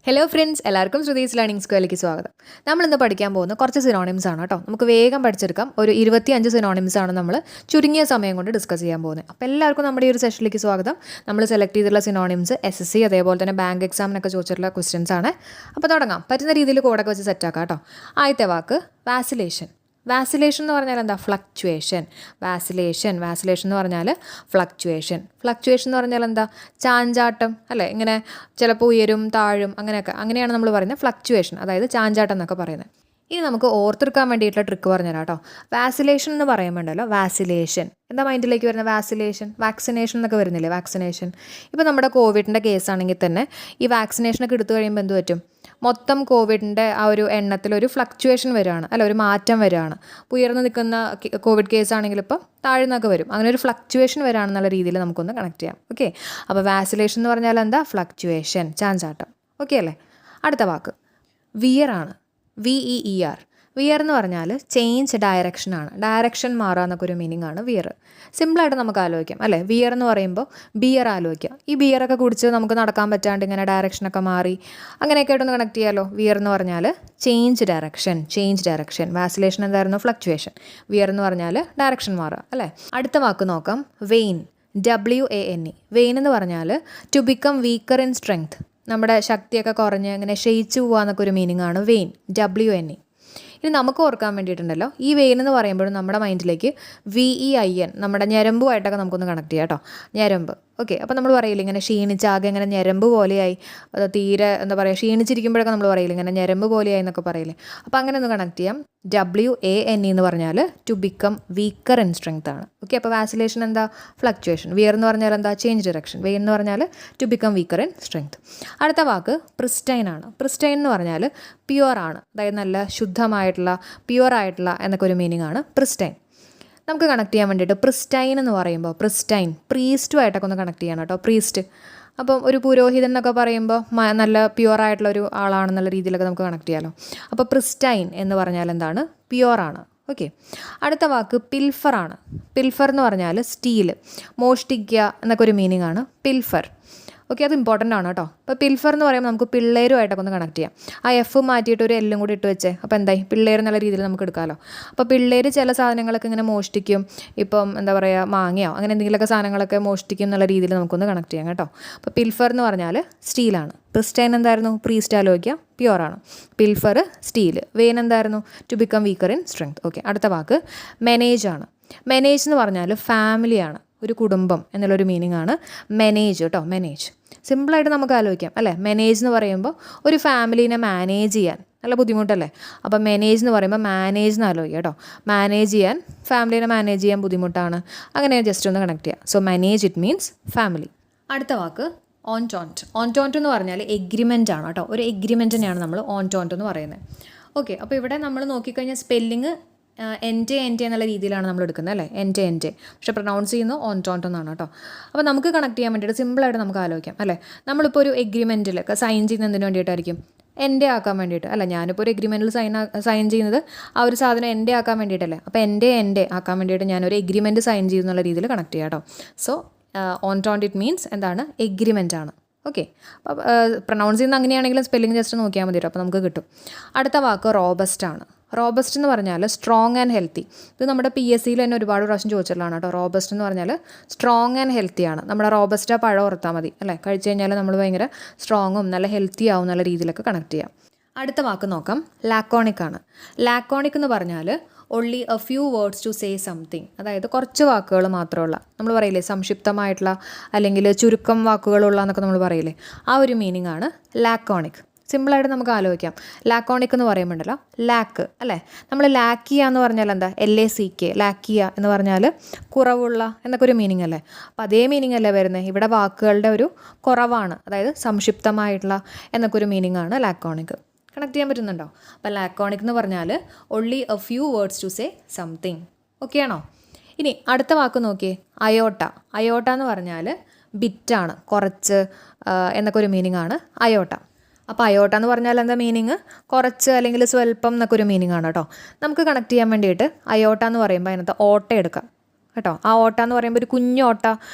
Hello friends, എല്ലാവർക്കും Shruthi's learning സ്ക്വയറിലേക്ക് സ്വാഗതം. നമ്മളിന്ന് പഠിക്കാൻ പോകുന്ന കുറച്ച് സിനോണിംസ് ആണ് കേട്ടോ. നമുക്ക് വേഗം പഠിച്ചെടുക്കാം. ഒരു 25 സിനോണിംസ് ആണ് നമ്മൾ ചുരുങ്ങിയ സമയം കൊണ്ട് ഡിസ്കസ് ചെയ്യാൻ പോകുന്നത്. അപ്പോൾ എല്ലാവർക്കും നമ്മുടെ ഈ ഒരു സെഷനിലേക്ക് സ്വാഗതം. നമ്മൾ സെലക്ട് ചെയ്തിട്ടുള്ള സിനോണിംസ് SSC അതേപോലെ തന്നെ ബാങ്ക് എക്സാമിനൊക്കെ ചോദിച്ചിട്ടുള്ള ക്വസ്റ്റ്യൻസ് ആണ്. അപ്പോൾ തുടങ്ങാം. പറ്റുന്ന രീതിയിൽ കോഡൊക്കെ വെച്ച് സെറ്റാക്കാം കേട്ടോ. ആദ്യത്തെ വാക്ക് വാസിലേഷൻ. വാസിലേഷൻ എന്ന് പറഞ്ഞാൽ എന്താ? ഫ്ലക്ച്വേഷൻ. വാസിലേഷൻ എന്ന് പറഞ്ഞാൽ ഫ്ലക്ച്വേഷൻ എന്ന് പറഞ്ഞാൽ എന്താ? ചാഞ്ചാട്ടം അല്ലേ? ഇങ്ങനെ ചിലപ്പോൾ ഉയരും താഴും അങ്ങനെയാണ് നമ്മൾ പറയുന്നത് ഫ്ലക്ച്വേഷൻ, അതായത് ചാഞ്ചാട്ടം എന്നൊക്കെ പറയുന്നത്. ഇനി നമുക്ക് ഓർത്തെടുക്കാൻ വേണ്ടിയിട്ടുള്ള ട്രിക്ക് പറഞ്ഞുതരാം കേട്ടോ. വാസിലേഷൻ എന്ന് പറയുമ്പോണ്ടല്ലോ, വാസിലേഷൻ എന്താ മൈൻഡിലേക്ക് വരുന്നത്? വാക്സിനേഷൻ എന്നൊക്കെ വരുന്നില്ലേ? വാക്സിനേഷൻ. ഇപ്പോൾ നമ്മുടെ കോവിഡിൻ്റെ കേസാണെങ്കിൽ തന്നെ ഈ വാക്സിനേഷനൊക്കെ എടുത്തു കഴിയുമ്പോൾ എന്ത് പറ്റും? മൊത്തം കോവിഡിൻ്റെ ആ ഒരു എണ്ണത്തിലൊരു ഫ്ലക്ച്വേഷൻ വരികയാണ്, അല്ല ഒരു മാറ്റം വരികയാണ്. ഉയർന്നു നിൽക്കുന്ന കോവിഡ് കേസ് ആണെങ്കിൽ ഇപ്പോൾ താഴ്ന്നൊക്കെ വരും. അങ്ങനെ ഒരു ഫ്ലക്ച്വേഷൻ വരികയാണെന്നുള്ള രീതിയിൽ നമുക്കൊന്ന് കണക്ട് ചെയ്യാം. ഓക്കെ, അപ്പോൾ വാസിലേഷൻ എന്ന് പറഞ്ഞാൽ എന്താ? ഫ്ലക്ച്വേഷൻ, ചാഞ്ചാട്ടം. ഓക്കെ അല്ലേ? അടുത്ത വാക്ക് വിയർ ആണ്. VEER. വിയർ എന്ന് പറഞ്ഞാൽ ചേഞ്ച് ഡയറക്ഷനാണ്. ഡയറക്ഷൻ മാറുക എന്നൊക്കെ ഒരു മീനിങ് ആണ് വിയർ. സിമ്പിളായിട്ട് നമുക്ക് ആലോചിക്കാം അല്ലേ? വിയർ എന്ന് പറയുമ്പോൾ ബിയർ ആലോചിക്കാം. ഈ ബിയറൊക്കെ കുടിച്ച് നമുക്ക് നടക്കാൻ പറ്റാണ്ട് ഇങ്ങനെ ഡയറക്ഷനൊക്കെ മാറി അങ്ങനെയൊക്കെ ആയിട്ടൊന്ന് കണക്ട് ചെയ്യാമല്ലോ. വിയർ എന്ന് പറഞ്ഞാൽ ചേഞ്ച് ഡയറക്ഷൻ. വാസിലേഷൻ എന്തായിരുന്നു? ഫ്ലക്ച്വേഷൻ. വിയർ എന്ന് പറഞ്ഞാൽ ഡയറക്ഷൻ മാറുക അല്ലേ? അടുത്ത വാക്ക് നോക്കാം. വെയിൻ. WANE. വെയിൻ എന്ന് പറഞ്ഞാൽ to become weaker in strength. നമ്മുടെ ശക്തിയൊക്കെ കുറഞ്ഞ് ഇങ്ങനെ ക്ഷയിച്ചു പോകുക എന്നൊക്കെ ഒരു മീനിങ് ആണ് വെയിൻ. WANE. ഇനി നമുക്ക് ഓർക്കാൻ വേണ്ടിയിട്ടുണ്ടല്ലോ, ഈ വെയിൻ എന്ന് പറയുമ്പോഴും നമ്മുടെ മൈൻഡിലേക്ക് VEIN, നമ്മുടെ ഞരമ്പുമായിട്ടൊക്കെ നമുക്കൊന്ന് കണക്ട് ചെയ്യാം കേട്ടോ. ഞരമ്പ്. ഓക്കെ, അപ്പോൾ നമ്മൾ പറയില്ല ഇങ്ങനെ ക്ഷീണിച്ചാകെ ഇങ്ങനെ ഞരമ്പ് പോലെയായി, തീരെ എന്താ പറയുക, ക്ഷീണിച്ചിരിക്കുമ്പോഴൊക്കെ നമ്മൾ പറയില്ല ഇങ്ങനെ ഞരമ്പ് പോലെയായി എന്നൊക്കെ പറയില്ലേ. അപ്പോൾ അങ്ങനെ ഒന്ന് കണക്ട് ചെയ്യാം. WANE എന്ന് പറഞ്ഞാൽ to become weaker in strength ആണ്. ഓക്കെ, അപ്പോൾ വാസിലേഷൻ എന്താ? ഫ്ലക്ച്വേഷൻ. വിയർ എന്ന് പറഞ്ഞാൽ എന്താ? Change direction. വെയിൻ എന്ന് പറഞ്ഞാൽ to become weaker in strength. അടുത്ത വാക്ക് പ്രിസ്റ്റൈൻ ആണ്. പ്രിസ്റ്റൈൻ എന്ന് പറഞ്ഞാൽ പ്യുവർ ആണ്, അതായത് നല്ല ശുദ്ധമായിട്ടുള്ള പ്യുവർ ആയിട്ടുള്ള എന്നൊക്കെ ഒരു മീനിങ് ആണ് പ്രിസ്റ്റൈൻ. നമുക്ക് കണക്ട് ചെയ്യാൻ വേണ്ടിയിട്ട് പ്രിസ്റ്റൈൻ എന്ന് പറയുമ്പോൾ പ്രീസ്റ്റുമായിട്ടൊക്കെ ഒന്ന് കണക്ട് ചെയ്യണം കേട്ടോ. പ്രീസ്റ്റ്, അപ്പം ഒരു പുരോഹിതൻ എന്നൊക്കെ പറയുമ്പോൾ നല്ല പ്യുവർ ആയിട്ടുള്ള ഒരു ആളാണെന്നുള്ള രീതിയിലൊക്കെ നമുക്ക് കണക്ട് ചെയ്യാമല്ലോ. അപ്പോൾ പ്രിസ്റ്റൈൻ എന്ന് പറഞ്ഞാൽ എന്താണ്? പ്യുവർ ആണ്. ഓക്കെ, അടുത്ത വാക്ക് പിൽഫർ ആണ്. പിൽഫർ എന്ന് പറഞ്ഞാൽ സ്റ്റീൽ, മോഷ്ടിക്കുക എന്നൊക്കെ ഒരു മീനിങ് ആണ് പിൽഫർ. ഓക്കെ, അത് ഇമ്പോർട്ടൻ്റ് ആണ് കേട്ടോ. അപ്പോൾ പിൽഫർ എന്ന് പറയുമ്പോൾ നമുക്ക് പിള്ളേരുമായിട്ടൊക്കെ ഒന്ന് കണക്ട് ചെയ്യാം. ആ F മാറ്റിയിട്ട് ഒരു L കൂടി ഇട്ട് വെച്ചേ. അപ്പോൾ എന്തായി? പിള്ളേർ എന്നുള്ള രീതിയിൽ നമുക്ക് എടുക്കാമല്ലോ. അപ്പോൾ പിള്ളേർ ചില സാധനങ്ങളൊക്കെ ഇങ്ങനെ മോഷ്ടിക്കും. ഇപ്പം എന്താ പറയുക, മാങ്ങയോ അങ്ങനെ എന്തെങ്കിലുമൊക്കെ സാധനങ്ങളൊക്കെ മോഷ്ടിക്കും എന്നുള്ള രീതിയിൽ നമുക്കൊന്ന് കണക്ട് ചെയ്യാം കേട്ടോ. അപ്പോൾ പിൽഫർ എന്ന് പറഞ്ഞാൽ സ്റ്റീലാണ്. പ്രിസ്റ്റൈൻ എന്തായിരുന്നു? പ്രീസ്റ്റ് ആലോചിക്കുക, പ്യുവർ ആണ്. Pilfer steal. വെയിൻ എന്തായിരുന്നു? To become weaker in strength. Okay, അടുത്ത വാക്ക് മെനേജ് ആണ്. മെനേജ് എന്ന് പറഞ്ഞാൽ ഫാമിലിയാണ്, ഒരു കുടുംബം എന്നുള്ളൊരു മീനിങ് ആണ് മെനേജ് കേട്ടോ. മെനേജ് സിമ്പിളായിട്ട് നമുക്ക് ആലോചിക്കാം അല്ലേ? മെനേജ് എന്ന് പറയുമ്പോൾ ഒരു ഫാമിലീനെ മാനേജ് ചെയ്യാൻ നല്ല ബുദ്ധിമുട്ടല്ലേ? അപ്പോൾ മെനേജ് എന്ന് പറയുമ്പോൾ മാനേജ് എന്ന് ആലോചിക്കുക കേട്ടോ. മാനേജ് ചെയ്യാൻ, ഫാമിലീനെ മാനേജ് ചെയ്യാൻ ബുദ്ധിമുട്ടാണ്. അങ്ങനെ ജസ്റ്റ് ഒന്ന് കണക്ട് ചെയ്യാം. So manage it means family. അടുത്ത വാക്ക് ഓൺടോണ്ട്. ഓൺടോണ്ട് എന്ന് പറഞ്ഞാൽ എഗ്രിമെൻ്റ് ആണ് കേട്ടോ. ഒരു എഗ്രിമെൻറ്റിനെയാണ് നമ്മൾ ഓൺടോണ്ട് എന്ന് പറയുന്നത്. ഓക്കെ, അപ്പോൾ ഇവിടെ നമ്മൾ നോക്കിക്കഴിഞ്ഞാൽ സ്പെല്ലിങ് എൻ്റെ എന്നുള്ള രീതിയിലാണ് നമ്മൾ എടുക്കുന്നത് അല്ലേ? എൻ്റെ പക്ഷേ പ്രൊനൗൺസ് ചെയ്യുന്നത് ഓൺടോണ്ട് എന്നാണ് കേട്ടോ. അപ്പോൾ നമുക്ക് കണക്ട് ചെയ്യാൻ വേണ്ടിയിട്ട് സിമ്പിളായിട്ട് നമുക്ക് ആലോചിക്കാം അല്ലേ? നമ്മളിപ്പോൾ ഒരു എഗ്രിമെൻറ്റിലൊക്കെ സൈൻ ചെയ്യുന്നതിന് വേണ്ടിയിട്ടായിരിക്കും, എൻ്റെ ആക്കാൻ വേണ്ടിയിട്ട് അല്ല. ഞാനിപ്പോൾ ഒരു എഗ്രിമെൻറ്റിൽ സൈൻ ചെയ്യുന്നത് ആ ഒരു സാധനം എൻ്റെ ആക്കാൻ വേണ്ടിയിട്ടല്ലേ. അപ്പോൾ എൻ്റെ ആക്കാൻ വേണ്ടിയിട്ട് ഞാനൊരു എഗ്രിമെൻറ്റ് സൈൻ ചെയ്യുന്നുള്ള രീതിയിൽ കണക്ട് ചെയ്യാം കേട്ടോ. സോ ഓൺടോണ്ട് ഇറ്റ് മീൻസ് എന്താണ്? എഗ്രിമെൻ്റ് ആണ്. ഓക്കെ, അപ്പോൾ പ്രൊനൗൺസ് ചെയ്യുന്നത് അങ്ങനെയാണെങ്കിലും സ്പെല്ലിംഗ് ജസ്റ്റ് നോക്കിയാൽ മതി കേട്ടോ. അപ്പോൾ നമുക്ക് കിട്ടും. അടുത്ത വാക്ക് റോബസ്റ്റ് ആണ്. റോബസ്റ്റ് എന്ന് പറഞ്ഞാൽ സ്ട്രോങ് ആൻഡ് ഹെൽത്തി. ഇത് നമ്മുടെ PSCയിൽ തന്നെ ഒരുപാട് പ്രാവശ്യം ചോദിച്ചിട്ടുള്ളതാണ് കേട്ടോ. റോബസ്റ്റ് എന്ന് പറഞ്ഞാൽ സ്ട്രോങ് ആൻഡ് ഹെൽത്തി ആണ്. നമ്മുടെ റോബസ്റ്റ് പഴം ഓർത്താൽ മതി അല്ലേ? കഴിച്ച് കഴിഞ്ഞാൽ നമ്മൾ ഭയങ്കര സ്ട്രോങ്ങും നല്ല ഹെൽത്തി ആവും എന്നുള്ള രീതിയിലൊക്കെ കണക്ട് ചെയ്യാം. അടുത്ത വാക്ക് നോക്കാം. ലാക്കോണിക് ആണ്. ലാക്കോണിക് എന്ന് പറഞ്ഞാൽ only a few words to say something, അതായത് കുറച്ച് വാക്കുകൾ മാത്രമുള്ള, നമ്മൾ പറയില്ലേ സംക്ഷിപ്തമായിട്ടുള്ള അല്ലെങ്കിൽ ചുരുക്കം വാക്കുകളുള്ള എന്നൊക്കെ നമ്മൾ പറയില്ലേ, ആ ഒരു മീനിങ് ആണ് ലാക്കോണിക്. സിമ്പിളായിട്ട് നമുക്ക് ആലോചിക്കാം. ലാക്കോണിക് എന്ന് പറയുമ്പോണ്ടല്ലോ ലാക്ക് അല്ലേ? നമ്മൾ ലാക്കിയ എന്ന് പറഞ്ഞാൽ എന്താ? LACK, ലാക്കിയ എന്ന് പറഞ്ഞാൽ കുറവുള്ള എന്നൊക്കെ ഒരു മീനിങ് അല്ലേ? അപ്പോൾ അതേ മീനിങ് അല്ലേ വരുന്നത്? ഇവിടെ വാക്കുകളുടെ ഒരു കുറവാണ്, അതായത് സംക്ഷിപ്തമായിട്ടുള്ള എന്നൊക്കെ ഒരു മീനിങ് ആണ് ലാക്കോണിക്. കണക്ട് ചെയ്യാൻ പറ്റുന്നുണ്ടോ? അപ്പോൾ ലാക്കോണിക് എന്ന് പറഞ്ഞാൽ only a few words to say something. Okay ആണോ? ഇനി അടുത്ത വാക്ക് നോക്കിയേ, അയോട്ട. അയോട്ട എന്ന് പറഞ്ഞാൽ ബിറ്റാണ്, കുറച്ച് എന്നൊക്കെ ഒരു മീനിങ് ആണ് അയോട്ട. അപ്പോൾ അയോട്ട എന്ന് പറഞ്ഞാൽ എന്താ മീനിങ്? കുറച്ച് അല്ലെങ്കിൽ സ്വല്പം എന്നൊക്കെ ഒരു മീനിങ് ആണ് കേട്ടോ. നമുക്ക് കണക്ട് ചെയ്യാൻ വേണ്ടിയിട്ട് അയോട്ട എന്ന് പറയുമ്പോൾ അതിനകത്ത് ഓട്ട എടുക്കാം. കേട്ടോ. ആ ഓട്ട എന്ന് പറയുമ്പോൾ ഒരു കുഞ്ഞു ഓട്ട,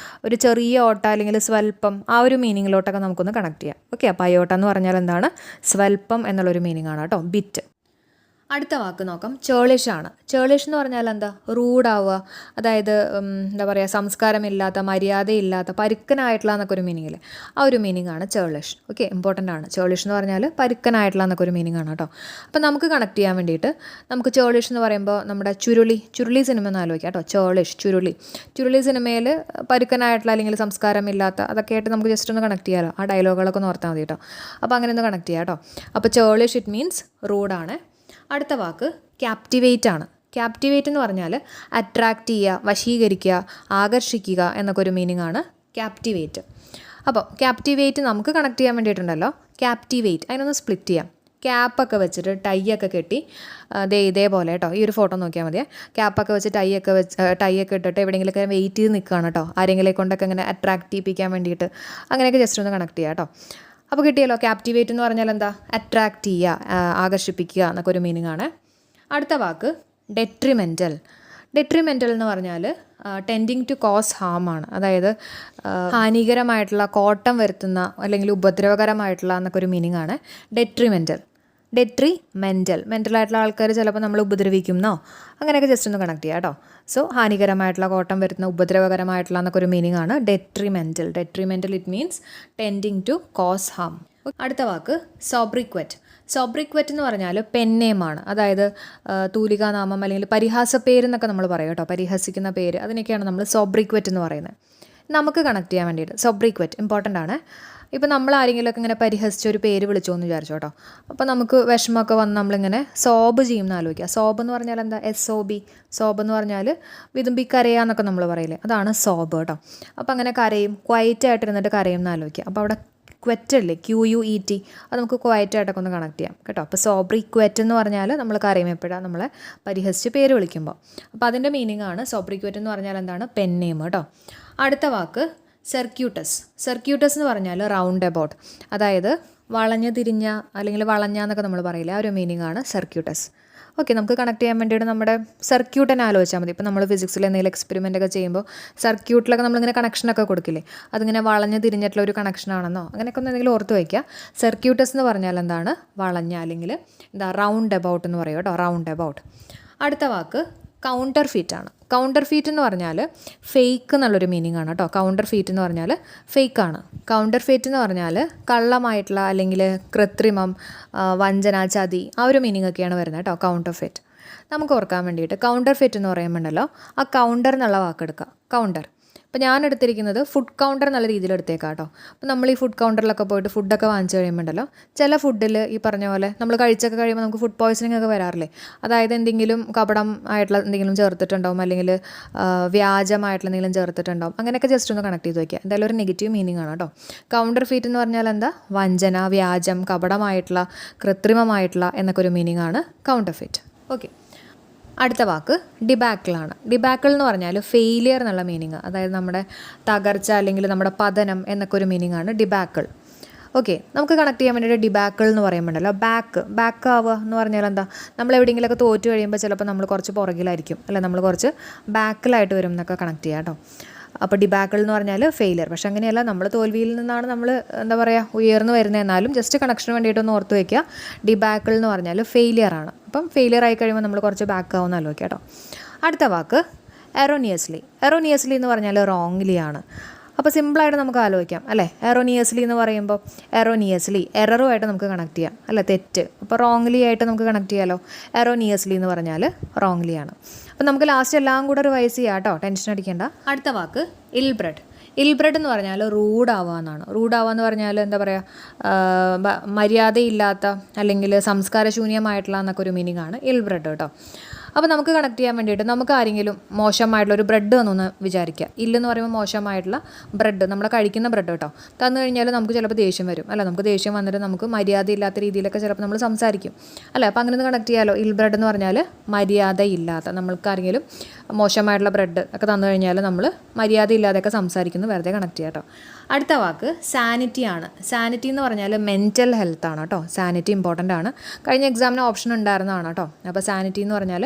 ഒരു ചെറിയ ഓട്ട അല്ലെങ്കിൽ സ്വൽപ്പം, ആ ഒരു മീനിങ്ങിലോട്ടൊക്കെ നമുക്കൊന്ന് കണക്ട് ചെയ്യാം. ഓക്കെ, അപ്പോൾ അയോട്ട എന്ന് പറഞ്ഞാൽ എന്താണ്? സ്വൽപ്പം എന്നുള്ളൊരു മീനിങ് ആണ് കേട്ടോ, ബിറ്റ്. അടുത്ത വാക്ക് നോക്കാം, ചേളിഷ് ആണ്. ചേളിഷ് എന്ന് പറഞ്ഞാൽ എന്താ? റൂഡാവുക, അതായത് എന്താ പറയുക, സംസ്കാരമില്ലാത്ത, മര്യാദയില്ലാത്ത, പരുക്കനായിട്ടുള്ള എന്നൊക്കെ ഒരു മീനിങ്ങിൽ, ആ ഒരു മീനിങ് ആണ് ചേളിഷ്. ഓക്കെ, ഇമ്പോർട്ടൻ്റ് ആണ്. ചേളിഷ് എന്ന് പറഞ്ഞാൽ പരുക്കനായിട്ടുള്ള എന്നൊക്കെ ഒരു മീനിങ് ആണ് കേട്ടോ. അപ്പോൾ നമുക്ക് കണക്ട് ചെയ്യാൻ വേണ്ടിയിട്ട് നമുക്ക് ചേളിഷ് എന്ന് പറയുമ്പോൾ നമ്മുടെ ചുരുളി സിനിമ എന്ന് ആലോചിക്കാം കേട്ടോ. ചേളിഷ്, ചുരുളി സിനിമയിൽ പരുക്കനായിട്ടുള്ള അല്ലെങ്കിൽ സംസ്കാരമില്ലാത്ത, അതൊക്കെ ആയിട്ട് നമുക്ക് ജസ്റ്റ് ഒന്ന് കണക്ട് ചെയ്യാമല്ലോ. ആ ഡയലോഗുകളൊക്കെ ഒന്ന് ഓർത്താൽ മതി കേട്ടോ. അപ്പോൾ അങ്ങനെ ഒന്ന് കണക്ട് ചെയ്യാം കേട്ടോ. അപ്പോൾ ചേളിഷ് ഇറ്റ് മീൻസ് റൂഡാണ്. അടുത്ത വാക്ക് ക്യാപ്റ്റിവേറ്റ് ആണ്. ക്യാപ്റ്റിവേറ്റ് എന്ന് പറഞ്ഞാൽ അട്രാക്റ്റ് ചെയ്യുക, വശീകരിക്കുക, ആകർഷിക്കുക എന്നൊക്കെ ഒരു മീനിങ് ആണ് ക്യാപ്റ്റിവേറ്റ്. അപ്പോൾ ക്യാപ്റ്റിവേറ്റ് നമുക്ക് കണക്ട് ചെയ്യാൻ വേണ്ടിയിട്ടുണ്ടല്ലോ, ക്യാപ്റ്റിവേറ്റ് അതിനൊന്ന് സ്പ്ലിറ്റ് ചെയ്യാം. ക്യാപ്പൊക്കെ വെച്ചിട്ട് ടൈ ഒക്കെ കെട്ടി, ഇതേപോലെ കേട്ടോ, ഈ ഒരു ഫോട്ടോ നോക്കിയാൽ മതിയേ. ക്യാപ്പൊക്കെ വെച്ച് ടൈ ഒക്കെ ഇട്ടിട്ട് എവിടെയെങ്കിലുമൊക്കെ വെയിറ്റ് ചെയ്ത് നിൽക്കുകയാണ് കേട്ടോ, ആരെങ്കിലും കൊണ്ടൊക്കെ ഇങ്ങനെ അട്രാക്റ്റ് ചെയ്യിപ്പിക്കാൻ വേണ്ടിയിട്ട്. അങ്ങനെയൊക്കെ ജസ്റ്റ് ഒന്ന് കണക്ട് ചെയ്യാം കേട്ടോ. അപ്പോൾ കിട്ടിയല്ലോ. ക്യാപ്റ്റിവേറ്റ് എന്ന് പറഞ്ഞാൽ എന്താ? അട്രാക്റ്റ് ചെയ്യുക, ആകർഷിപ്പിക്കുക എന്നൊക്കെ ഒരു മീനിങ് ആണ്. അടുത്ത വാക്ക് ഡെട്രിമെൻ്റൽ. ഡെട്രിമെൻ്റൽ എന്ന് പറഞ്ഞാൽ ടെൻഡിങ് ടു കോസ് ഹാം ആണ്. അതായത് ഹാനികരമായിട്ടുള്ള, കോട്ടം വരുത്തുന്ന അല്ലെങ്കിൽ ഉപദ്രവകരമായിട്ടുള്ള എന്നൊക്കെ ഒരു മീനിങ് ആണ് ഡെട്രിമെൻ്റൽ. മെൻ്റലായിട്ടുള്ള ആൾക്കാർ ചിലപ്പോൾ നമ്മൾ ഉപദ്രവിക്കുന്നോ, അങ്ങനെയൊക്കെ ജസ്റ്റ് ഒന്ന് കണക്ട് ചെയ്യാം കേട്ടോ. സോ ഹാനികരമായിട്ടുള്ള, കോട്ടം വരുത്തുന്ന, ഉപദ്രവകരമായിട്ടുള്ള എന്നൊക്കെ ഒരു മീനിങ് ആണ് detrimental. It means tending to cause harm. അടുത്ത വാക്ക് സോബ്രിക്വറ്റ് എന്ന് പറഞ്ഞാൽ പെന്നേമാണ്. അതായത് തൂലികാനാമം അല്ലെങ്കിൽ പരിഹാസപ്പേര് എന്നൊക്കെ നമ്മൾ പറയും കേട്ടോ, പരിഹസിക്കുന്ന പേര്, അതിനൊക്കെയാണ് നമ്മൾ സോബ്രിക്വറ്റ് എന്ന് പറയുന്നത്. നമുക്ക് കണക്ട് ചെയ്യാൻ വേണ്ടിയിട്ട് സോബ്രിക്വറ്റ് ഇമ്പോർട്ടൻ്റ് ആണ്. ഇപ്പോൾ നമ്മൾ ആരെങ്കിലുമൊക്കെ ഇങ്ങനെ പരിഹസിച്ചൊരു പേര് വിളിച്ചോ എന്ന് വിചാരിച്ചോ കേട്ടോ. അപ്പോൾ നമുക്ക് വിഷമമൊക്കെ വന്ന് നമ്മളിങ്ങനെ സോബ് ചെയ്യുമെന്ന് ആലോചിക്കുക. സോബ് എന്ന് പറഞ്ഞാൽ എന്താ? SOB. സോബ് എന്ന് പറഞ്ഞാൽ വിതുമ്പി കരയാന്നൊക്കെ നമ്മൾ പറയില്ലേ, അതാണ് സോബ് കേട്ടോ. അപ്പോൾ അങ്ങനെ കരയും, ക്വയറ്റായിട്ടിരുന്നിട്ട് കരയും എന്ന് ആലോചിക്കുക. അപ്പോൾ അവിടെ ക്വറ്റല്ലേ, QUET, അത് നമുക്ക് ക്വയറ്റായിട്ടൊക്കെ ഒന്ന് കണക്ട് ചെയ്യാം കേട്ടോ. അപ്പോൾ സോബ്രിക്വറ്റ് എന്ന് പറഞ്ഞാൽ നമ്മൾ കരയും എപ്പോഴാണ് നമ്മളെ പരിഹസിച്ച് പേര് വിളിക്കുമ്പോൾ. അപ്പോൾ അതിൻ്റെ മീനിങ് ആണ് സോബ്രിക്വറ്റ് എന്ന് പറഞ്ഞാൽ എന്താണ്? പെൻ നെയിം കേട്ടോ. അടുത്ത വാക്ക് സർക്യൂട്ടസ് എന്ന് പറഞ്ഞാൽ റൗണ്ട് എബൌട്ട്, അതായത് വളഞ്ഞു തിരിഞ്ഞ അല്ലെങ്കിൽ വളഞ്ഞ എന്നൊക്കെ നമ്മൾ പറയില്ലേ, ആ ഒരു മീനിങ് ആണ് സർക്യൂട്ടസ്. ഓക്കെ, നമുക്ക് കണക്ട് ചെയ്യാൻ വേണ്ടിയിട്ട് നമ്മുടെ സർക്യൂട്ടിനെ ആലോചിച്ചാൽ മതി. ഇപ്പോൾ നമ്മൾ ഫിസിക്സിൽ എന്തെങ്കിലും എക്സ്പെരിമെൻ്റ് ഒക്കെ ചെയ്യുമ്പോൾ സർക്യൂട്ടിലൊക്കെ നമ്മളിങ്ങനെ കണക്ഷനൊക്കെ കൊടുക്കില്ലേ, അതിങ്ങനെ വളഞ്ഞു തിരിഞ്ഞിട്ടുള്ള ഒരു കണക്ഷനാണെന്നോ അങ്ങനെയൊക്കെ ഒന്ന് എന്തെങ്കിലും ഓർത്ത് വയ്ക്കുക. സർക്യൂട്ടസ് എന്ന് പറഞ്ഞാൽ എന്താണ്? വളഞ്ഞ, അല്ലെങ്കിൽ എന്താ റൗണ്ട് എബൌട്ട് എന്ന് പറയും കേട്ടോ, റൗണ്ട് എബൌട്ട്. അടുത്ത വാക്ക് കൗണ്ടർ ഫീറ്റ് ആണ്. കൗണ്ടർ ഫീറ്റ് എന്ന് പറഞ്ഞാൽ ഫേക്ക് എന്നുള്ളൊരു മീനിങ് ആണ് കേട്ടോ. കൗണ്ടർ ഫീറ്റ് എന്ന് പറഞ്ഞാൽ ഫേക്കാണ്. കൗണ്ടർ ഫീറ്റ് എന്ന് പറഞ്ഞാൽ കള്ളമായിട്ടുള്ള അല്ലെങ്കിൽ കൃത്രിമം, വഞ്ചന, ചതി, ആ ഒരു മീനിങ് ഒക്കെയാണ് വരുന്നത് കേട്ടോ, കൗണ്ടർ ഫീറ്റ്. നമുക്ക് ഓർക്കാൻ വേണ്ടിയിട്ട് കൗണ്ടർ ഫീറ്റ് എന്ന് പറയുമ്പോണ്ടല്ലോ, ആ കൗണ്ടർ എന്നുള്ള വാക്കെടുക്കുക, കൗണ്ടർ. അപ്പോൾ ഞാൻ എടുത്തിരിക്കുന്നത് ഫുഡ് കൗണ്ടർ എന്നുള്ള രീതിയിൽ എടുത്തേക്കാം കേട്ടോ. അപ്പോൾ നമ്മൾ ഈ ഫുഡ് കൗണ്ടറിലൊക്കെ പോയിട്ട് ഫുഡൊക്കെ വാങ്ങിച്ച് കഴിയുമ്പോണ്ടല്ലോ, ചില ഫുഡിൽ ഈ പറഞ്ഞ പോലെ നമ്മൾ കഴിച്ചൊക്കെ കഴിയുമ്പോൾ നമുക്ക് ഫുഡ് പോയ്സണിങ് ഒക്കെ വരാറില്ലേ. അതായത് എന്തെങ്കിലും കപടം ആയിട്ടുള്ള എന്തെങ്കിലും ചേർത്തിട്ടുണ്ടാവും, അല്ലെങ്കിൽ വ്യാജമായിട്ടുള്ള എന്തെങ്കിലും ചേർത്തിട്ടുണ്ടാവും. അങ്ങനെയൊക്കെ ജസ്റ്റ് ഒന്ന് കണക്ട് ചെയ്ത് വയ്ക്കുക. എന്തായാലും ഒരു നെഗറ്റീവ് മീനിങ് ആണ് കേട്ടോ. കൗണ്ടർ ഫീറ്റ് എന്ന് പറഞ്ഞാൽ എന്താ? വഞ്ചന, വ്യാജം, കപടമായിട്ടുള്ള, കൃത്രിമമായിട്ടുള്ള എന്നൊക്കെ ഒരു മീനിങ് ആണ് കൗണ്ടർ ഫീറ്റ്. ഓക്കെ, അടുത്ത വാക്ക് ഡിബാക്കിളാണ്. ഡിബാക്കിൾ എന്ന് പറഞ്ഞാൽ ഫെയിലിയർ എന്നുള്ള മീനിങ്, അതായത് നമ്മുടെ തകർച്ച അല്ലെങ്കിൽ നമ്മുടെ പതനം എന്നൊക്കെ ഒരു മീനിങ് ആണ് ഡിബാക്കിൾ. ഓക്കെ, നമുക്ക് കണക്ട് ചെയ്യാൻ വേണ്ടിയിട്ട് ഡിബാക്കിൾ എന്ന് പറയുമ്പോണ്ടല്ലോ, ബാക്ക് ആവുക എന്ന് പറഞ്ഞാൽ എന്താ? നമ്മൾ എവിടെയെങ്കിലുമൊക്കെ തോറ്റു കഴിയുമ്പോൾ ചിലപ്പോൾ നമ്മൾ കുറച്ച് പുറകിലായിരിക്കും, അല്ല നമ്മൾ കുറച്ച് ബാക്കിലായിട്ട് വരും എന്നൊക്കെ കണക്ട് ചെയ്യാം കേട്ടോ. അപ്പോൾ ഡിബാക്കിൾ എന്ന് പറഞ്ഞാൽ ഫെയിലിയർ. പക്ഷെ അങ്ങനെയല്ല, നമ്മൾ തോൽവിയിൽ നിന്നാണ് നമ്മൾ എന്താ പറയുക ഉയർന്നു വരുന്നത്. എന്നാലും ജസ്റ്റ് കണക്ഷന് വേണ്ടിയിട്ടൊന്ന് ഓർത്ത് വയ്ക്കുക. ഡിബാക്കിൾ എന്ന് പറഞ്ഞാൽ ഫെയിലിയർ ആണ്. അപ്പം ഫെയിലിയർ ആയി കഴിയുമ്പോൾ നമ്മൾ കുറച്ച് ബാക്ക് ആവുമെന്ന് വയ്ക്കുക കേട്ടോ. അടുത്ത വാക്ക് എറോണിയസ്ലി എന്ന് പറഞ്ഞാൽ റോങ്ലി ആണ്. അപ്പോൾ സിമ്പിളായിട്ട് നമുക്ക് ആലോചിക്കാം അല്ലേ. എറോണിയസ്ലി എന്ന് പറയുമ്പോൾ എററുമായിട്ട് നമുക്ക് കണക്ട് ചെയ്യാം അല്ലേ, തെറ്റ്. അപ്പോൾ റോങ്ലി ആയിട്ട് നമുക്ക് കണക്ട് ചെയ്യാമല്ലോ. എറോണിയസ്ലി എന്ന് പറഞ്ഞാൽ റോങ്ലി ആണ്. അപ്പോൾ നമുക്ക് ലാസ്റ്റ് എല്ലാം കൂടെ റിവൈസ് ചെയ്യാം കേട്ടോ, ടെൻഷൻ അടിക്കേണ്ട. അടുത്ത വാക്ക് ഇൽബ്രെഡ് എന്ന് പറഞ്ഞാൽ റൂഡാവുക എന്നാണ്. റൂഡാവുക എന്ന് പറഞ്ഞാൽ എന്താ പറയുക, മര്യാദയില്ലാത്ത അല്ലെങ്കിൽ സംസ്കാരശൂന്യമായിട്ടുള്ള എന്നൊക്കെ ഒരു മീനിങ് ആണ് ഇൽബ്രെഡ് കേട്ടോ. അപ്പോൾ നമുക്ക് കണക്ട് ചെയ്യാൻ വേണ്ടിയിട്ട് നമുക്ക് ആരെങ്കിലും മോശമായിട്ടുള്ള ഒരു ബ്രെഡ് തന്നൊന്ന് വിചാരിക്കുക. ഇല്ലെന്ന് പറയുമ്പോൾ മോശമായിട്ടുള്ള ബ്രെഡ്, നമ്മൾ കഴിക്കുന്ന ബ്രെഡ് കേട്ടോ, തന്നു കഴിഞ്ഞാൽ നമുക്ക് ചിലപ്പോൾ ദേഷ്യം വരും അല്ല. നമുക്ക് ദേഷ്യം വന്നിട്ട് നമുക്ക് മര്യാദയില്ലാത്ത രീതിയിലൊക്കെ ചിലപ്പോൾ നമ്മൾ സംസാരിക്കും അല്ലേ. അപ്പോൾ അങ്ങനെ ഒന്ന് കണക്ട് ചെയ്യാമല്ലോ. ഇൽബ്രെഡ് എന്ന് പറഞ്ഞാൽ മര്യാദയില്ലാത്ത, നമ്മൾക്ക് ആരെങ്കിലും മോശമായിട്ടുള്ള ബ്രെഡ് ഒക്കെ തന്നു കഴിഞ്ഞാൽ നമ്മൾ മര്യാദയില്ലാതെയൊക്കെ സംസാരിക്കുന്നു, വെറുതെ കണക്ട് ചെയ്യാം കേട്ടോ. അടുത്ത വാക്ക് സാനിറ്റി ആണ്. സാനിറ്റി എന്ന് പറഞ്ഞാൽ മെൻറ്റൽ ഹെൽത്ത് ആണ് കേട്ടോ. സാനിറ്റി ഇമ്പോർട്ടൻ്റ് ആണ്. കഴിഞ്ഞ എക്സാമിന് ഓപ്ഷൻ ഉണ്ടായിരുന്നതാണ് കേട്ടോ. അപ്പോൾ സാനിറ്റി എന്ന് പറഞ്ഞാൽ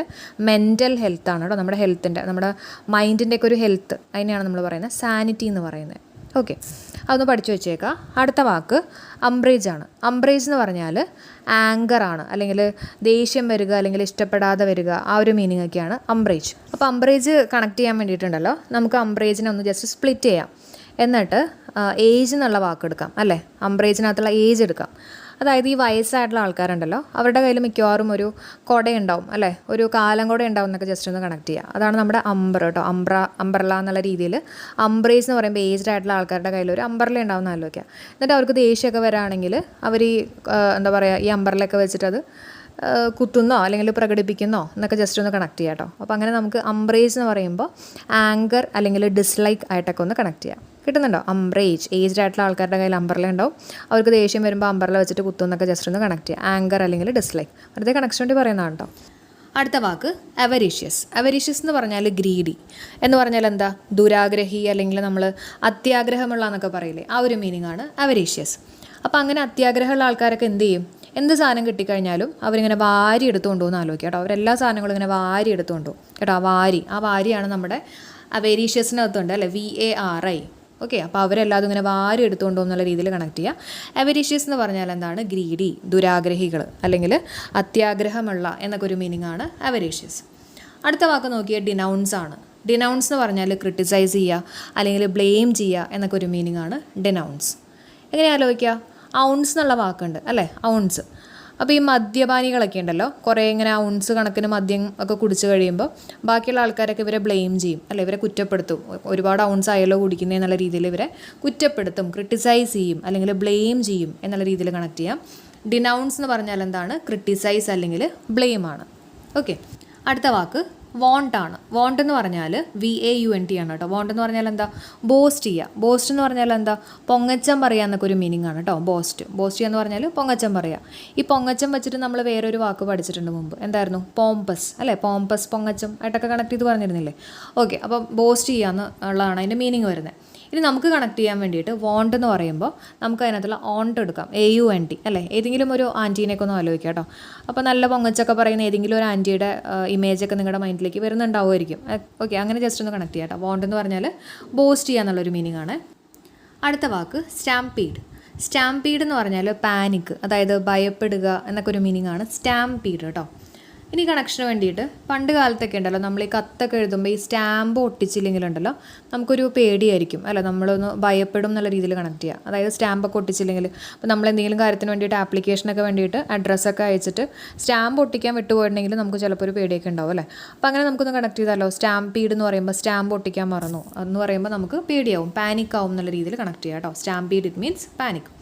മെൻറ്റൽ ഹെൽത്ത് ആണ് കേട്ടോ. നമ്മുടെ ഹെൽത്തിൻ്റെ, നമ്മുടെ മൈൻഡിൻ്റെയൊക്കെ ഒരു ഹെൽത്ത്, അതിനെയാണ് നമ്മൾ പറയുന്നത് സാനിറ്റി എന്ന് പറയുന്നത്. ഓക്കെ, അതൊന്ന് പഠിച്ചു വെച്ചേക്കാം. അടുത്ത വാക്ക് അംബ്രേജ് ആണ്. അംബ്രേജ് എന്ന് പറഞ്ഞാൽ ആങ്കർ ആണ്, അല്ലെങ്കിൽ ദേഷ്യം വരിക, അല്ലെങ്കിൽ ഇഷ്ടപ്പെടാതെ വരിക, ആ ഒരു മീനിങ് ഒക്കെയാണ് അംബ്രേജ്. അപ്പോൾ അംബ്രേജ് കണക്ട് ചെയ്യാൻ വേണ്ടിയിട്ടുണ്ടല്ലോ, നമുക്ക് അംബ്രേജിനെ ഒന്ന് ജസ്റ്റ് സ്പ്ലിറ്റ് ചെയ്യാം. എന്നിട്ട് ഏജ് എന്നുള്ള വാക്ക് എടുക്കാം അല്ലേ. അംബ്രേജിനകത്തുള്ള ഏജ് എടുക്കാം. അതായത് ഈ വയസ്സായിട്ടുള്ള ആൾക്കാരുണ്ടല്ലോ, അവരുടെ കയ്യിൽ മിക്കവാറും ഒരു കുടയുണ്ടാവും അല്ലേ, ഒരു കാലം കൂടെ ഉണ്ടാവും എന്നൊക്കെ ജസ്റ്റ് ഒന്ന് കണക്ട് ചെയ്യുക. അതാണ് നമ്മുടെ അംബ്ര കേട്ടോ. അംബ്രല എന്നുള്ള രീതിയിൽ അംബ്രേസ് എന്ന് പറയുമ്പോൾ ഏജ്ഡ് ആയിട്ടുള്ള ആൾക്കാരുടെ കയ്യിൽ ഒരു അംബ്രല ഉണ്ടാവുന്ന ആലോചിക്കുക. എന്നിട്ട് അവർക്ക് ദേഷ്യമൊക്കെ വരാണെങ്കിൽ അവർ ഈ എന്താ പറയുക, ഈ അംബ്രലയൊക്കെ വെച്ചിട്ട് അത് കുത്തുന്നോ അല്ലെങ്കിൽ പ്രകടിപ്പിക്കുന്നോ എന്നൊക്കെ ജസ്റ്റ് ഒന്ന് കണക്ട് ചെയ്യാം കേട്ടോ. അപ്പോൾ അങ്ങനെ നമുക്ക് അംബ്രേജ് എന്ന് പറയുമ്പോൾ ആങ്കർ അല്ലെങ്കിൽ ഡിസ്ലൈക്ക് ആയിട്ടൊക്കെ ഒന്ന് കണക്ട് ചെയ്യാം. കിട്ടുന്നുണ്ടോ? അംബ്രേജ്, ഏജ്ഡ് ആയിട്ടുള്ള ആൾക്കാരുടെ കയ്യിൽ അംബ്രല ഉണ്ടാവും, അവർക്ക് ദേഷ്യം വരുമ്പോൾ അംബ്രല വെച്ചിട്ട് കുത്തുന്നൊക്കെ ജസ്റ്റ് ഒന്ന് കണക്ട് ചെയ്യാം. ആങ്കർ അല്ലെങ്കിൽ ഡിസ്ലൈക്ക്, വെറുതെ കണക്ഷൻ വേണ്ടി പറയുന്നതാണ് കേട്ടോ. അടുത്ത വാക്ക് അവരീഷ്യസ്. അവരീഷ്യസ് എന്ന് പറഞ്ഞാൽ ഗ്രീഡി എന്ന് പറഞ്ഞാൽ എന്താ, ദുരാഗ്രഹി അല്ലെങ്കിൽ നമ്മൾ അത്യാഗ്രഹമുള്ള എന്നൊക്കെ പറയില്ലേ, ആ ഒരു മീനിങ് ആണ് അവരീഷ്യസ്. അപ്പോൾ അങ്ങനെ അത്യാഗ്രഹമുള്ള ആൾക്കാരൊക്കെ എന്ത് ചെയ്യും, എന്ത് സാധനം കിട്ടിക്കഴിഞ്ഞാലും അവരിങ്ങനെ വാരി എടുത്തുകൊണ്ട് പോകുന്ന ആലോചിക്കുക കേട്ടോ. അവരെല്ലാ സാധനങ്ങളും ഇങ്ങനെ വാരി എടുത്തുകൊണ്ട് പോകും കേട്ടോ. ആ വാരിയാണ് നമ്മുടെ അവരീഷ്യസിനകത്തുണ്ട് അല്ലേ, VARI. ഓക്കെ, അപ്പോൾ അവരെല്ലാതും ഇങ്ങനെ വാരി എടുത്തുകൊണ്ട് പോകുന്നുള്ള രീതിയിൽ കണക്ട് ചെയ്യുക. അവരീഷ്യസ് എന്ന് പറഞ്ഞാൽ എന്താണ്, ഗ്രീഡി, ദുരാഗ്രഹികൾ അല്ലെങ്കിൽ അത്യാഗ്രഹമുള്ള എന്നൊക്കെ ഒരു മീനിങ് ആണ് അവരീഷ്യസ്. അടുത്ത വാക്ക് നോക്കിയാൽ ഡിനൗൺസ് ആണ്. ഡിനൗൺസ് എന്ന് പറഞ്ഞാൽ ക്രിട്ടിസൈസ് ചെയ്യുക അല്ലെങ്കിൽ ബ്ലെയിം ചെയ്യുക എന്നൊക്കെ ഒരു മീനിങ് ആണ് ഡിനൗൺസ്. എങ്ങനെ ആലോചിക്കുക, ഔൺസ് എന്നുള്ള വാക്കുണ്ട് അല്ലേ, ഔൺസ്. അപ്പോൾ ഈ മദ്യപാനികളൊക്കെ ഉണ്ടല്ലോ, കുറേ ഇങ്ങനെ ഔൺസ് കണക്കിന് മദ്യം ഒക്കെ കുടിച്ച് കഴിയുമ്പോൾ ബാക്കിയുള്ള ആൾക്കാരൊക്കെ ഇവരെ ബ്ലെയിം ചെയ്യും അല്ലെ, ഇവരെ കുറ്റപ്പെടുത്തും. ഒരുപാട് ഔൺസ് ആയല്ലോ കുടിക്കുന്നത് എന്നുള്ള രീതിയിൽ ഇവരെ കുറ്റപ്പെടുത്തും, ക്രിട്ടിസൈസ് ചെയ്യും അല്ലെങ്കിൽ ബ്ലെയിം ചെയ്യും എന്നുള്ള രീതിയിൽ കണക്ട് ചെയ്യാം. ഡിനൗൺസ് എന്ന് പറഞ്ഞാൽ എന്താണ്, ക്രിട്ടിസൈസ് അല്ലെങ്കിൽ ബ്ലെയിം ആണ്. ഓക്കെ, അടുത്ത വാക്ക് വോണ്ട് ആണ്. വോണ്ട് എന്ന് പറഞ്ഞാൽ VAUNT ആണ് കേട്ടോ. വോണ്ട് എന്ന് പറഞ്ഞാൽ എന്താ, ബോസ്റ്റ് ചെയ്യുക. ബോസ്റ്റ് എന്ന് പറഞ്ഞാൽ എന്താ, പൊങ്ങച്ചം പറയുക എന്നൊക്കെ ഒരു മീനിങ് ആണ് കേട്ടോ. ബോസ്റ്റ് എന്ന് പറഞ്ഞാൽ പൊങ്ങച്ചം പറയുക. ഈ പൊങ്ങച്ചം വെച്ചിട്ട് നമ്മൾ വേറൊരു വാക്ക് പഠിച്ചിട്ടുണ്ട് മുമ്പ്, എന്തായിരുന്നു, പോംപസ് അല്ലേ. പോംപസ്, പൊങ്ങച്ചം ആയിട്ടൊക്കെ കണക്ട് ചെയ്ത് പറഞ്ഞിരുന്നില്ലേ. ഓക്കെ, അപ്പോൾ ബോസ്റ്റ് ചെയ്യുക എന്നുള്ളതാണ് അതിൻ്റെ മീനിങ് വരുന്നത്. ഇനി നമുക്ക് കണക്ട് ചെയ്യാൻ വേണ്ടിയിട്ട് വോണ്ട് എന്ന് പറയുമ്പോൾ നമുക്ക് അതിനകത്തുള്ള ഓണ്ട് എടുക്കാം, AUNT അല്ലേ. ഏതെങ്കിലും ഒരു ആൻറ്റീനെയൊക്കെ ഒന്ന് ആലോചിക്കാം കേട്ടോ. അപ്പോൾ നല്ല പൊങ്ങച്ചൊക്കെ പറയുന്ന ഏതെങ്കിലും ഒരു ആൻറ്റിയുടെ ഇമേജൊക്കെ നിങ്ങളുടെ മൈൻഡിലേക്ക് വരുന്നുണ്ടാവുമായിരിക്കും. ഓക്കെ, അങ്ങനെ ജസ്റ്റ് ഒന്ന് കണക്ട് ചെയ്യാം കേട്ടോ. വോണ്ട് എന്ന് പറഞ്ഞാൽ ബോസ്റ്റ് ചെയ്യുക എന്നുള്ളൊരു മീനിങ് ആണ്. അടുത്ത വാക്ക് സ്റ്റാംപീഡ്. സ്റ്റാംപീഡ് എന്ന് പറഞ്ഞാൽ പാനിക്, അതായത് ഭയപ്പെടുക എന്നൊക്കെ ഒരു മീനിങ് ആണ് സ്റ്റാംപീഡ് കേട്ടോ. ഇനി കണക്ഷന് വേണ്ടിയിട്ട് പണ്ട് കാലത്തൊക്കെ ഉണ്ടല്ലോ, നമ്മൾ ഈ കത്തൊക്കെ എഴുതുമ്പോൾ ഈ സ്റ്റാമ്പ് ഒട്ടിച്ചില്ലെങ്കിലുണ്ടല്ലോ നമുക്കൊരു പേടിയായിരിക്കും അല്ല, നമ്മളൊന്ന് ഭയപ്പെടും എന്നുള്ള രീതിയിൽ കണക്ട് ചെയ്യുക. അതായത് സ്റ്റാമ്പൊക്കെ ഒട്ടിച്ചില്ലെങ്കിൽ, അപ്പോൾ നമ്മൾ എന്തെങ്കിലും കാര്യത്തിന് വേണ്ടിയിട്ട് ആപ്ലിക്കേഷനൊക്കെ വേണ്ടിയിട്ട് അഡ്രസ്സൊക്കെ അയച്ചിട്ട് സ്റ്റാമ്പ് ഒട്ടിക്കാൻ വിട്ടുപോയിട്ടുണ്ടെങ്കിൽ നമുക്ക് ചിലപ്പോൾ ഒരു പേടിയൊക്കെ ഉണ്ടാവും അല്ലേ. അപ്പോൾ അങ്ങനെ നമുക്കൊന്ന് കണക്ട് ചെയ്താലോ, സ്റ്റാംപീഡ് എന്ന് പറയുമ്പോൾ സ്റ്റാമ്പ് ഒട്ടിക്കാൻ മറന്നു എന്ന് പറയുമ്പോൾ നമുക്ക് പേടിയാവും, പാനിക് ആവും എന്നുള്ള രീതിയിൽ കണക്ട് ചെയ്യുക കേട്ടോ. സ്റ്റാംപീഡ് ഇറ്റ് മീൻസ് പാനിക്.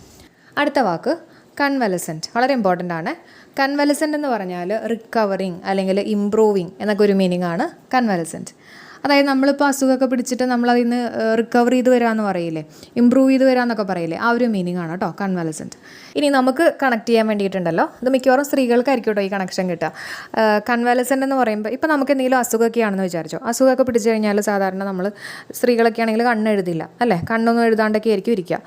അടുത്ത വാക്ക് കൺവലസൻറ്റ്, വളരെ ഇമ്പോർട്ടൻ്റ് ആണ്. കൺവലസൻറ്റ് എന്ന് പറഞ്ഞാൽ റിക്കവറിങ് അല്ലെങ്കിൽ ഇംപ്രൂവിങ് എന്നൊക്കെ ഒരു മീനിങ് ആണ് കൺവലസൻറ്റ്. അതായത് നമ്മളിപ്പോൾ അസുഖമൊക്കെ പിടിച്ചിട്ട് നമ്മളതിൽ നിന്ന് റിക്കവർ ചെയ്ത് വരാമെന്ന് പറയില്ലേ, ഇമ്പ്രൂവ് ചെയ്ത് വരാമെന്നൊക്കെ പറയില്ലേ, ആ ഒരു മീനിങ് ആണ് കേട്ടോ കൺവലസൻറ്റ്. ഇനി നമുക്ക് കണക്ട് ചെയ്യാൻ വേണ്ടിയിട്ടുണ്ടല്ലോ, ഇത് മിക്കവാറും സ്ത്രീകൾക്കായിരിക്കും കേട്ടോ ഈ കണക്ഷൻ കിട്ടുക. കൺവലസൻറ്റ് എന്ന് പറയുമ്പോൾ ഇപ്പോൾ നമുക്ക് എന്തെങ്കിലും അസുഖമൊക്കെ ആണെന്ന് വിചാരിച്ചോ, അസുഖമൊക്കെ പിടിച്ചു കഴിഞ്ഞാൽ സാധാരണ നമ്മൾ സ്ത്രീകളൊക്കെ ആണെങ്കിൽ കണ്ണെഴുതില്ല അല്ലേ, കണ്ണൊന്നും എഴുതാണ്ടൊക്കെ ആയിരിക്കും ഇരിക്കുക.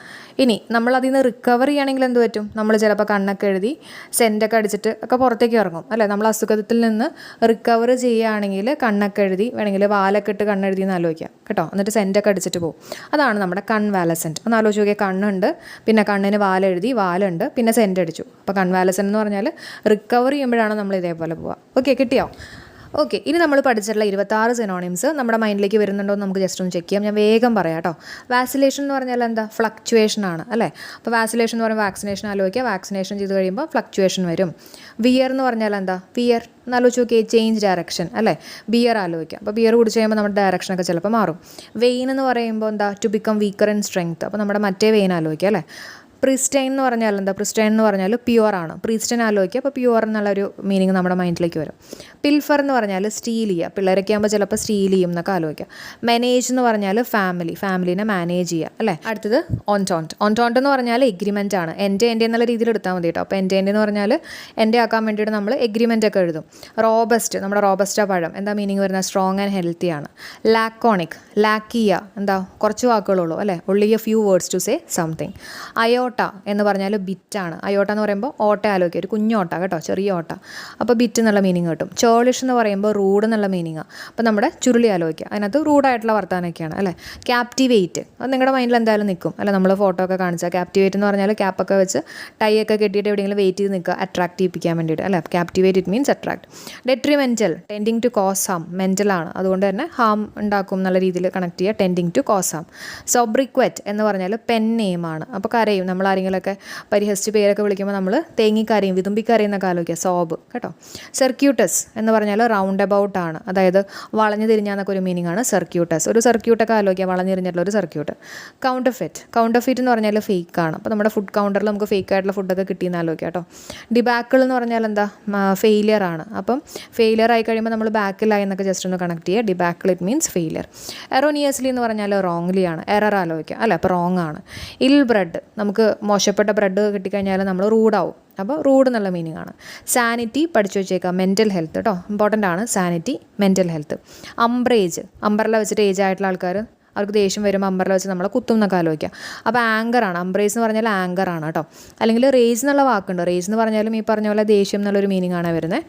ഇനി നമ്മൾ അതിൽ നിന്ന് റിക്കവർ ചെയ്യുകയാണെങ്കിൽ എന്ത് പറ്റും, നമ്മൾ ചിലപ്പോൾ കണ്ണൊക്കെ എഴുതി സെൻറ്റൊക്കെ അടിച്ചിട്ട് ഒക്കെ പുറത്തേക്ക് ഇറങ്ങും അല്ലേ. നമ്മൾ അസുഖത്തിൽ നിന്ന് റിക്കവർ ചെയ്യുകയാണെങ്കിൽ കണ്ണൊക്കെ എഴുതി, വേണമെങ്കിൽ വാലൊക്കെ ഇട്ട് കണ്ണെഴുതി എന്ന് ആലോചിക്കാം കേട്ടോ, എന്നിട്ട് സെൻറ്റൊക്കെ അടിച്ചിട്ട് പോകും. അതാണ് നമ്മുടെ കൺവാലസൻറ്റ്. ഒന്ന് ആലോചിച്ച് നോക്കിയാൽ, കണ്ണുണ്ട്, പിന്നെ കണ്ണിന് വാലെഴുതി, വാലുണ്ട്, പിന്നെ സെൻറ്റ് അടിച്ചു. അപ്പോൾ കൺവാലസൻറ്റ് എന്ന് പറഞ്ഞാൽ റിക്കവർ ചെയ്യുമ്പോഴാണ് നമ്മൾ ഇതേപോലെ പോവുക. ഓക്കെ, കിട്ടിയോ? ഓക്കെ, ഇനി നമ്മൾ പഠിച്ചിട്ടുള്ള 26 സിനോണിംസ് നമ്മുടെ മൈൻഡിലേക്ക് വരുന്നുണ്ടോ എന്ന് നമുക്ക് ജസ്റ്റ് ഒന്ന് ചെക്ക് ചെയ്യാം. ഞാൻ വേഗം പറയാം കേട്ടോ. വാക്സിലേഷൻ എന്ന് പറഞ്ഞാൽ എന്താ, ഫ്ലക്ച്വേഷൻ ആണ് അല്ലേ. അപ്പോൾ വാക്സിലേഷൻ എന്ന് പറയുമ്പോൾ വാക്സിനേഷൻ ആലോചിക്കുക, വാക്സിനേഷൻ ചെയ്ത് കഴിയുമ്പോൾ ഫ്ലക്ച്വേഷൻ വരും. വിയർ എന്ന് പറഞ്ഞാൽ എന്താ, വിയർ എന്നാലോചിച്ച് നോക്കിയേ, ചേഞ്ച് ഡയറക്ഷൻ അല്ലേ. ബിയർ ആലോചിക്കുക, അപ്പോൾ ബിയർ കുടിച്ച് കഴിയുമ്പോൾ നമ്മുടെ ഡയറക്ഷനൊക്കെ ചിലപ്പോൾ മാറും. വെയിൻ എന്ന് പറയുമ്പോൾ എന്താ, to become weaker in strength, അപ്പോൾ നമ്മുടെ മറ്റേ വെയിൻ ആലോചിക്കുക അല്ലേ. പ്രിസ്റ്റൈൻ എന്ന് പറഞ്ഞാൽ എന്താ? പ്രിസ്റ്റൈൻ എന്ന് പറഞ്ഞാൽ പ്യുവർ ആണ്. പ്രീസ്റ്റൈൻ ആലോചിക്കുക, അപ്പോൾ പ്യുവർ എന്നുള്ളൊരു മീനിങ് നമ്മുടെ മൈൻഡിലേക്ക് വരും. പിൽഫർ എന്ന് പറഞ്ഞാൽ സ്റ്റീൽ ചെയ്യുക, പിള്ളേരൊക്കെ ആകുമ്പോൾ ചിലപ്പോൾ സ്റ്റീൽ ചെയ്യും എന്നൊക്കെ ആലോചിക്കുക. മാനേജ് എന്ന് പറഞ്ഞാൽ ഫാമിലീനെ മാനേജ് ചെയ്യുക അല്ലേ. അടുത്തത് ഓൺടോണ്ട് എന്ന് പറഞ്ഞാൽ എഗ്രിമെൻ്റ് ആണ്. എൻ്റെ എന്നുള്ള രീതിയിൽ എടുത്താൽ മതി കേട്ടോ. അപ്പോൾ എൻ്റെ എന്ന് പറഞ്ഞാൽ എൻ്റെ ആക്കാൻ വേണ്ടിയിട്ട് നമ്മൾ എഗ്രിമെൻ്റ് ഒക്കെ എഴുതും. റോബസ്റ്റ്, നമ്മുടെ റോബസ്റ്റ പഴം എന്താ മീനിങ് വരുന്നത്? സ്ട്രോങ് ആൻഡ് ഹെൽത്തി ആണ്. ലാക്കോണിക്, ലാക്ക് ചെയ്യുക, എന്താ കുറച്ച് വാക്കുകളുള്ളൂ അല്ലേ, only a few words to say something. Iota എന്ന് പറഞ്ഞാൽ ബിറ്റാണ്. അയോട്ട എന്ന് പറയുമ്പോൾ ഓട്ട ആലോചിക്കുക, ഒരു കുഞ്ഞോട്ട കേട്ടോ, ചെറിയ ഓട്ട, അപ്പോൾ ബിറ്റ് എന്നുള്ള മീനിങ് കിട്ടും. ചോളിഷ് എന്ന് പറയുമ്പോൾ റൂഡ് എന്നുള്ള മീനിങ്ങാണ്. അപ്പോൾ നമ്മുടെ ചുരുളി ആലോചിക്കുക, അതിനകത്ത് റൂഡായിട്ടുള്ള വർത്താനൊക്കെയാണ് അല്ലേ. ക്യാപ്റ്റിവേറ്റ്, അത് നിങ്ങളുടെ മൈൻഡിൽ എന്തായാലും നിൽക്കും അല്ല. നമ്മൾ ഫോട്ടോ ഒക്കെ കാണിച്ചാൽ ക്യാപ്റ്റിവേറ്റ് എന്ന് പറഞ്ഞാൽ ക്യാപ്പൊക്കെ വെച്ച് ടൈ ഒക്കെ കെട്ടിയിട്ട് എവിടെയെങ്കിലും വെയിറ്റ് ചെയ്ത് നിൽക്കുക, അട്രാക്ട് ചെയ്യിപ്പിക്കാൻ വേണ്ടിയിട്ട് അല്ലേ. Captivate it means attract. Detrimental, tending to cause harm, മെൻ്റലാണ്, അതുകൊണ്ട് തന്നെ ഹാം ഉണ്ടാക്കും എന്നുള്ള രീതിയിൽ കണക്ട് ചെയ്യുക, tending to cause harm. Sobriquet എന്ന് പറഞ്ഞാൽ പെൻ നെയിമാണ്. അപ്പോൾ കരയും, നമ്മൾ ആരെങ്കിലുമൊക്കെ പരിഹസിച്ച് പേരൊക്കെ വിളിക്കുമ്പോൾ നമ്മൾ തേങ്ങിക്കരയും, വിതുമ്പിക്കരയും എന്നൊക്കെ ആലോചിക്കുക, സോബ് കേട്ടോ. സർക്യൂട്ടസ് എന്ന് പറഞ്ഞാൽ റൗണ്ട് അബൌട്ട് ആണ്, അതായത് വളഞ്ഞു തിരിഞ്ഞാന്നൊക്കെ ഒരു മീനിങ് ആണ് സർക്യൂട്ടസ്. ഒരു സർക്യൂട്ടൊക്കെ ആലോചിക്കുക, വളഞ്ഞു തിരിഞ്ഞിട്ടുള്ള ഒരു സർക്യൂട്ട്. കൗണ്ടർഫിറ്റ് എന്ന് പറഞ്ഞാൽ ഫേക്കാണ്. അപ്പോൾ നമ്മുടെ ഫുഡ് കൗണ്ടറിൽ നമുക്ക് ഫേക്ക് ആയിട്ടുള്ള ഫുഡൊക്കെ കിട്ടിയെന്ന് ആലോചിക്കുക കേട്ടോ. ഡിബാക്കിൾ എന്ന് പറഞ്ഞാൽ എന്താ? ഫെയിലിയർ ആണ്. അപ്പം ഫെയിലിയർ ആയി കഴിയുമ്പോൾ നമ്മൾ ബാക്കിലായി എന്നൊക്കെ ജസ്റ്റ് ഒന്ന് കണക്ട് ചെയ്യുക. ഡിബാക്കിൾ ഇറ്റ് മീൻസ് ഫെയിലിയർ. എറോണിയസ്ലി എന്ന് പറഞ്ഞാൽ റോങ്ലി ആണ്, എറർ ആലോചിക്കുക അല്ല, അപ്പോൾ റോങ് ആണ്. ഇൽ ബ്രെഡ്, നമുക്ക് മോശപ്പെട്ട ബ്രെഡ് കിട്ടിക്കഴിഞ്ഞാൽ നമ്മൾ റൂഡാവും, അപ്പോൾ റൂഡ് എന്നുള്ള മീനിങ് ആണ്. സാനിറ്റി പഠിച്ചു വെച്ചേക്കാം, മെൻ്റൽ ഹെൽത്ത് കേട്ടോ, ഇമ്പോർട്ടൻ്റ് ആണ് സാനിറ്റി, മെൻ്റൽ ഹെൽത്ത്. അംബ്രേജ്, അംബ്രല വെച്ചിട്ട് ഏജ് ആയിട്ടുള്ള ആൾക്കാർ അവർക്ക് ദേഷ്യം വരുമ്പോൾ അംബ്രല വെച്ച് നമ്മളെ കുത്തും എന്നൊക്കെ ആലോചിക്കുക. അപ്പോൾ ആങ്കറാണ്, അംബ്രേസ് എന്ന് പറഞ്ഞാൽ ആങ്കറാണ് കേട്ടോ. അല്ലെങ്കിൽ റേസ് എന്നുള്ള വാക്കുണ്ട്, റേസ് എന്ന് പറഞ്ഞാലും ഈ പറഞ്ഞ പോലെ ദേഷ്യം എന്നുള്ളൊരു മീനിങ് ആണ് വരുന്നത്.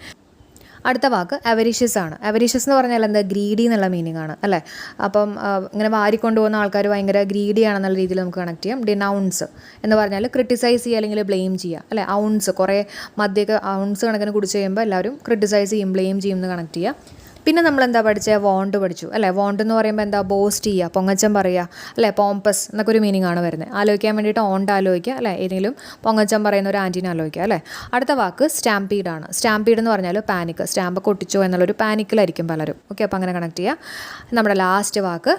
അടുത്ത വാക്ക് അവരീഷ്യസ് ആണ്. അവരീഷ്യസ് എന്ന് പറഞ്ഞാൽ എന്താ? ഗ്രീഡി എന്നുള്ള മീനിങ് ആണ് അല്ലേ. അപ്പം ഇങ്ങനെ വാരിക്കൊണ്ടുപോകുന്ന ആൾക്കാർ ഭയങ്കര ഗ്രീഡി ആണെന്നുള്ള രീതിയിൽ നമുക്ക് കണക്ട് ചെയ്യാം. ഡിനൗൺസ് എന്ന് പറഞ്ഞാൽ ക്രിട്ടിസൈസ് ചെയ്യുക അല്ലെങ്കിൽ ബ്ലെയിം ചെയ്യുക അല്ലേ. ഔൺസ്, കുറേ മദ്യമൊക്കെ ഔൺസ് കണക്കിന് കുടിച്ച് കഴിയുമ്പോൾ എല്ലാവരും ക്രിട്ടിസൈസ് ചെയ്യും, ബ്ലെയിം ചെയ്യും എന്ന് കണക്ട് ചെയ്യുക. പിന്നെ നമ്മൾ എന്താ പഠിച്ചത്? വോണ്ട് പഠിച്ചു അല്ലേ. വോണ്ട് എന്ന് പറയുമ്പോൾ എന്താ? ബോസ്റ്റ് ചെയ്യുക, പൊങ്ങച്ചം പറയുക അല്ലേ. പോംപസ് എന്നൊക്കെ ഒരു മീനിങ് ആണ് വരുന്നത്. ആലോചിക്കാൻ വേണ്ടിയിട്ട് ഓണ്ട് ആലോചിക്കുക അല്ലേ, ഏതെങ്കിലും പൊങ്ങച്ചം പറയുന്ന ഒരു ആൻറ്റീനെ ആലോചിക്കുക അല്ലേ. അടുത്ത വാക്ക് സ്റ്റാമ്പീഡാണ്. സ്റ്റാമ്പീഡ് എന്ന് പറഞ്ഞാൽ പാനിക്ക്, സ്റ്റാമ്പ് കൊട്ടിച്ചോ എന്നുള്ളൊരു പാനിക്കിലായിരിക്കും പലരും. ഓക്കെ, അപ്പോൾ അങ്ങനെ കണക്ട് ചെയ്യുക. നമ്മുടെ ലാസ്റ്റ് വാക്ക്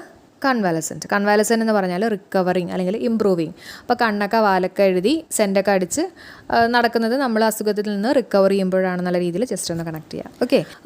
കൺവാലസെൻറ്റ് എന്ന് പറഞ്ഞാൽ റിക്കവറിങ് അല്ലെങ്കിൽ ഇമ്പ്രൂവിങ്. അപ്പോൾ കണ്ണൊക്കെ വാലൊക്കെ എഴുതി സെൻറ്റൊക്കെ അടിച്ച് നടക്കുന്നത് നമ്മൾ അസുഖത്തിൽ നിന്ന് റിക്കവർ ചെയ്യുമ്പോഴാണെന്നുള്ള രീതിയിൽ ജസ്റ്റ് ഒന്ന് കണക്ട് ചെയ്യാം.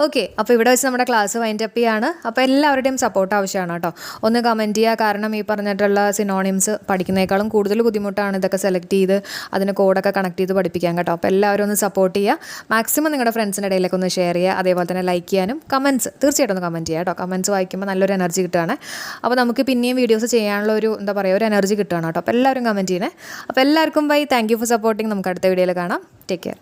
ഓക്കെ അപ്പോൾ ഇവിടെ വെച്ച് നമ്മുടെ ക്ലാസ് വൈൻഡ് അപ്പ് ചെയ്യാണ്. അപ്പോൾ എല്ലാവരുടെയും സപ്പോർട്ട് ആവശ്യമാണ് കേട്ടോ. ഒന്ന് കമൻറ്റ് ചെയ്യുക, കാരണം ഈ പറഞ്ഞിട്ടുള്ള സിനോണിംസ് പഠിക്കുന്നതിനേക്കാളും കൂടുതൽ ബുദ്ധിമുട്ടാണ് ഇതൊക്കെ സെലക്ട് ചെയ്ത് അതിന് കോഡൊക്കെ കണക്ട് ചെയ്ത് പഠിപ്പിക്കാൻ കേട്ടോ. അപ്പോൾ എല്ലാവരും ഒന്ന് സപ്പോർട്ട് ചെയ്യുക, മാക്സിമം നിങ്ങളുടെ ഫ്രണ്ട്സിൻ്റെ ഇടയിലൊക്കെ ഒന്ന് ഷെയർ ചെയ്യുക. അതേപോലെ തന്നെ ലൈക്ക് ചെയ്യാനും കമൻറ്റ്സ് തീർച്ചയായിട്ടും ഒന്ന് കമൻറ്റ് ചെയ്യുക കേട്ടോ. കമൻറ്റ്സ് വായിക്കുമ്പോൾ നല്ലൊരു എനർജി കിട്ടുകയാണ്. അപ്പോൾ നമുക്ക് പിന്നെയും വീഡിയോസ് ചെയ്യാനുള്ള ഒരു എന്താ പറയുക, ഒരു എനർജി കിട്ടുകയാണ് കേട്ടോ. അപ്പോൾ എല്ലാവരും കമൻറ്റ് ചെയ്യണേ. അപ്പോൾ എല്ലാവർക്കും bye, thank you for supporting. നമുക്ക് അടുത്ത വീഡിയോയിൽ കാണാം. Take care.